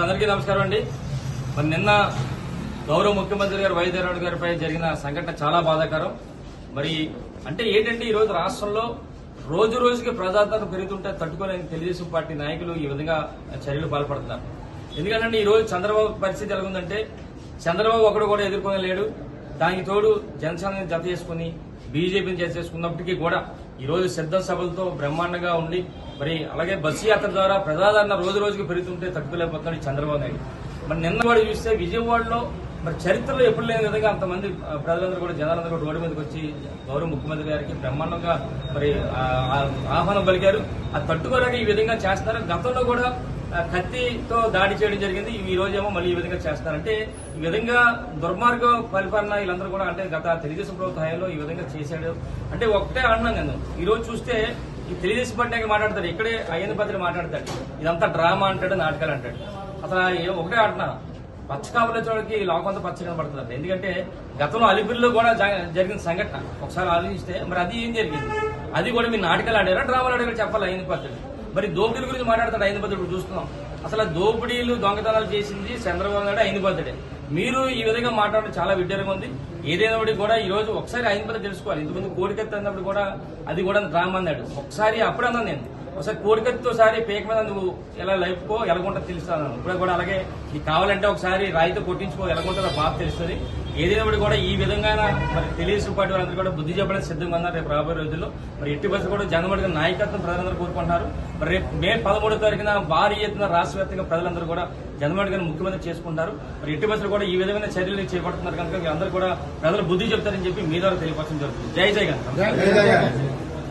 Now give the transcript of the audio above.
అందరికీ నమస్కారం అండి. మరి నిన్న గౌరవ ముఖ్యమంత్రి గారు వైఎస్ జగన్మోహన్ గారిపై జరిగిన సంఘటన చాలా బాధాకరం. మరి అంటే ఏంటంటే ఈ రోజు రాష్ట్రంలో రోజు రోజుకి ప్రజాదరణ పెరుగుతుంటే తట్టుకోలేని తెలుగుదేశం పార్టీ నాయకులు ఈ విధంగా చర్యలు పాల్పడుతున్నారు. ఎందుకంటే ఈ రోజు చంద్రబాబు పరిస్థితి ఎలా ఉందంటే చంద్రబాబు ఒకడు కూడా ఎదుర్కొని లేడు. దానికి తోడు జనసేనని జత చేసుకుని బీజేపీని జత చేసుకున్నప్పటికీ కూడా ఈ రోజు సిద్ధం సభలతో బ్రహ్మాండంగా ఉండి మరి అలాగే బస్సు యాత్ర ద్వారా ప్రజాదరణ రోజు రోజుకి పెరుగుతుంటే తట్టుకోలేకపోతున్నాడు చంద్రబాబు నాయుడు. మరి నిన్న వాడు చూస్తే విజయవాడలో మరి చరిత్రలో ఎప్పుడు లేని విధంగా అంతమంది ప్రజలందరూ కూడా జనాలందరూ కూడా రోడ్డు మీదకి వచ్చి గౌరవ ముఖ్యమంత్రి గారికి బ్రహ్మాండంగా మరి ఆహ్వానం పలికారు. అది తట్టుకోలేక ఈ విధంగా చేస్తారు. గతంలో కూడా కత్తితో దాడి చేయడం జరిగింది. ఈ రోజేమో మళ్ళీ ఈ విధంగా చేస్తారంటే ఈ విధంగా దుర్మార్గ పరిపాలన వీళ్ళందరూ కూడా అంటే గత తెలుగుదేశం ప్రభుత్వ హయాంలో ఈ విధంగా చేశాడు. అంటే ఒకటే అంటున్నాను నేను ఈ రోజు చూస్తే ఈ తెలుగుదేశం పార్టీ మాట్లాడతాడు, ఇక్కడే అయ్యన్న పత్రి మాట్లాడతాడు, ఇదంతా డ్రామా అంటాడు, నాటకాలు అంటాడు. అసలు ఒకటే అంటున్నా పచ్చకాపుల చోడికి లోకంతా పచ్చగా పడుతుంది. ఎందుకంటే గతంలో అలిపిరిలో కూడా జరిగిన సంఘటన ఒకసారి ఆలోచిస్తే మరి అది ఏం జరిగింది, అది కూడా మీరు నాటకాలు ఆడారా డ్రామాలు ఆడారా చెప్పాలి. అయ్యన్న పత్రుడు మరి దోపిడీల గురించి మాట్లాడతాడు. అయ్యన్న పత్రుడు చూస్తున్నాం. అసలు దోపిడీలు దొంగతనాలు చేసింది చంద్రబాబు నాయుడు అయ్యన్న పత్రుడే. మీరు ఈ విధంగా మాట్లాడడం చాలా విడ్డూరంగా ఉంది. ఏదైనప్పటి కూడా ఈ రోజు ఒకసారి అయ్యన్న పత్రుడు తెలుసుకోవాలి. ఇంతకుముందు కోడికత్తి అన్నప్పుడు కూడా అది కూడా డ్రామా అన్నాడు. ఒకసారి అప్పుడు అన్నాను నేను, ఒకసారి కోడికత్తితో సారి పేక మీద నువ్వు ఎలా లైఫ్కో ఎలాగుంటో తెలుస్తాను. ఇప్పుడు కూడా అలాగే నీకు కావాలంటే ఒకసారి రాయితో కొట్టించుకో ఎలాగుంటుందో బాగా తెలుస్తుంది. ఏదైనప్పుడు కూడా ఈ విధంగా మరి తెలుగుదేశం పార్టీ వాళ్ళందరూ కూడా బుద్ధి చెప్పడానికి సిద్ధంగా ఉన్నారు. రేపు రాబోయే రోజుల్లో మరి ఎట్టి బస్సు కూడా జగన్మోహన్ గారి నాయకత్వం ప్రజలందరూ కోరుకుంటున్నారు. మరి రేపు మే 13వ తారీఖున భారీ ఎత్తున రాష్ట్ర వ్యాప్తంగా ప్రజలందరూ కూడా జగన్మోహన్ గారిని ముఖ్యమంత్రి చేసుకుంటారు. మరి ఎట్టి బస్సులు కూడా ఈ విధమైన చర్యలు చేపడుతున్నారు కనుక మీరందరూ కూడా ప్రజలు బుద్ధి చెప్తారని చెప్పి మీ ద్వారా తెలియపరచడం జరుగుతుంది. జై జగన్.